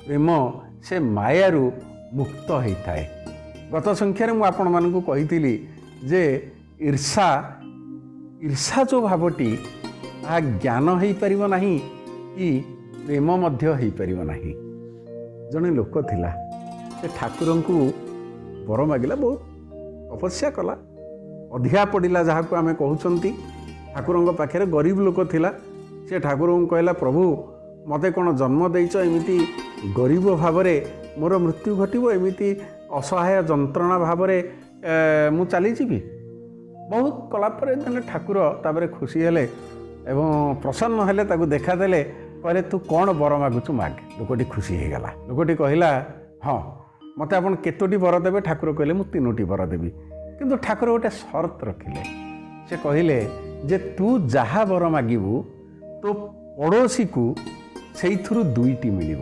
ପ୍ରେମ ସେ ମାୟାରୁ ମୁକ୍ତ ହୋଇଥାଏ। ଗତ ସଂଖ୍ୟାରେ ମୁଁ ଆପଣମାନଙ୍କୁ କହିଥିଲି ଯେ ଈର୍ଷା ଯେଉଁ ଭାବଟି ତାହା ଜ୍ଞାନ ହୋଇପାରିବ ନାହିଁ କି ପ୍ରେମ ମଧ୍ୟ ହୋଇପାରିବ ନାହିଁ। ଜଣେ ଲୋକ ଥିଲା, ସେ ଠାକୁରଙ୍କୁ ବର ମାଗିଲା, ବହୁତ ତପସ୍ୟା କଲା, ଅଧିକା ପଡ଼ିଲା ଯାହାକୁ ଆମେ କହୁଛନ୍ତି। ଠାକୁରଙ୍କ ପାଖରେ ଗରିବ ଲୋକ ଥିଲା, ସେ ଠାକୁରଙ୍କୁ କହିଲା, ପ୍ରଭୁ ମୋତେ କ'ଣ ଜନ୍ମ ଦେଇଛ ଏମିତି ଗରିବ ଭାବରେ ମୋର ମୃତ୍ୟୁ ଘଟିବ, ଏମିତି ଅସହାୟ ଯନ୍ତ୍ରଣା ଭାବରେ ମୁଁ ଚାଲିଯିବି। ବହୁତ କଲା ପରେ ଜଣେ ଠାକୁର ତାପରେ ଖୁସି ହେଲେ ଏବଂ ପ୍ରସନ୍ନ ହେଲେ, ତାକୁ ଦେଖାଦେଲେ, କହିଲେ ତୁ କ'ଣ ବର ମାଗୁଛୁ ମାଗ। ଲୋକଟି ଖୁସି ହେଇଗଲା। ଲୋକଟି କହିଲା, ହଁ ମୋତେ ଆପଣ କେତୋଟି ବର ଦେବେ? ଠାକୁର କହିଲେ, ମୁଁ 3ଟି ବର ଦେବି। କିନ୍ତୁ ଠାକୁର ଗୋଟେ ସର୍ତ୍ତ ରଖିଲେ। ସେ କହିଲେ ଯେ ତୁ ଯାହା ବର ମାଗିବୁ ତୋ ପଡ଼ୋଶୀକୁ ସେଇଥିରୁ 2ଟି ମିଳିବ।